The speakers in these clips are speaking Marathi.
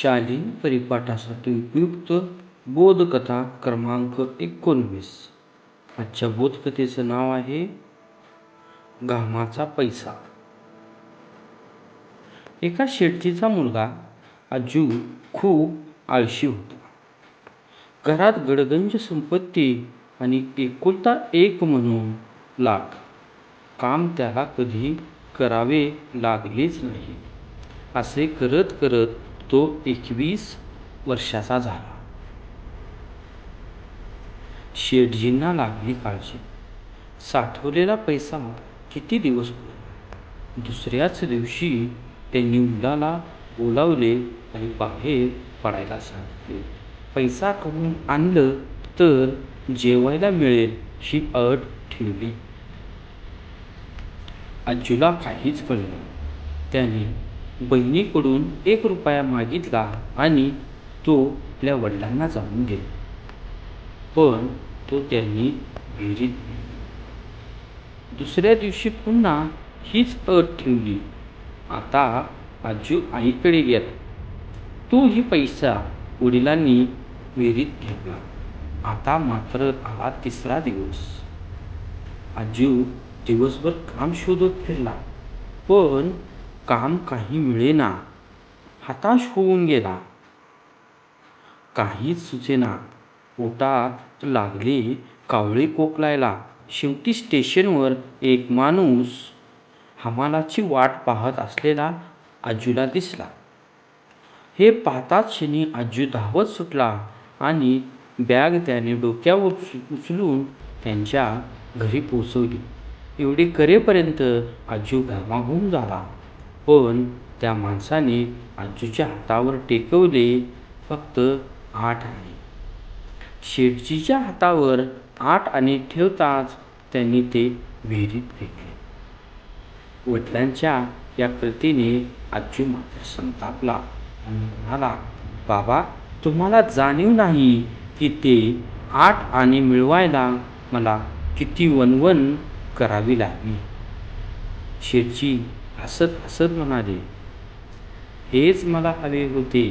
शालेय परिपाठासाठी उपयुक्त बोधकथा क्रमांक 19. आजच्या बोधकथेचं नाव आहे घामाचा पैसा. एका शेठजीचा मुलगा अज्जू खूप आळशी होता. घरात गडगंज संपत्ती आणि एकुलता एक म्हणून लाड. काम त्याला कधी करावे लागलेच नाही. असे करत करत तो 21 वर्षाचा झाला. शेठजींना लागली काळजी. साठवलेला पैसा किती दिवस पुरेल? दुसऱ्याच दिवशी त्यांनी मुलाला बोलावले आणि बाहेर पडायला सांगितले. पैसा कमवून आणलं तर जेवायला मिळेल ही अट ठेवली. अज्जूला काहीच कळलं. त्याने बहिणीकडून 1 रुपया मागितला आणि तो आपल्या वडिलांना जाऊन गेला. पण तो त्यांनी विहिरीत फेकला. दुसऱ्या दिवशी पुन्हा हीच अट ठेवली. आता अज्जू आईकडे गेला. तोही पैसा वडिलांनी विहिरीत फेकला. आता मात्र आला 3रा दिवस. अज्जू दिवसभर काम शोधत फिरला, पण काम काही मिळेना. हताश होऊन गेला. काहीच सुचेना. पोटात लागले कावळे खोकलायला. शेवटी स्टेशनवर एक माणूस हमालाची वाट पाहत असलेला अज्जूला दिसला. हे पाहताच क्षणी अज्जू धावत सुटला आणि बॅग त्याने डोक्यावर उचलून त्यांच्या घरी पोचवली. एवढे करेपर्यंत अज्जू घामाघूम झाला. पण त्या माणसाने अज्जूच्या हातावर टेकवले फक्त 8 आणे. शेठजीच्या हातावर 8 आणे ठेवताच त्यांनी ते विहिरीत फेकले. वडिलांच्या या कृतीने अज्जू मात्र संतापला आणि म्हणाला, बाबा, तुम्हाला जाणीव नाही की ते 8 आणे मिळवायला मला किती वणवण करावी लागली. शेठजी हसत हसत म्हणाले, हेच मला हवे होते.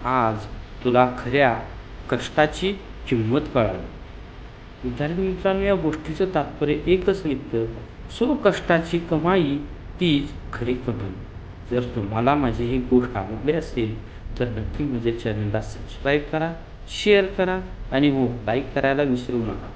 आज तुला खऱ्या कष्टाची किंमत कळाली. विद्यार्थी मित्रांनो, या गोष्टीचं तात्पर्य एकच निघतं, स्वकष्टाची कमाई तीच खरी कमाई. जर तुम्हाला माझी ही गोष्ट आवडली असेल तर नक्की माझ्या चॅनलला सबस्क्राईब करा, शेअर करा आणि हो, लाईक करायला विसरू नका.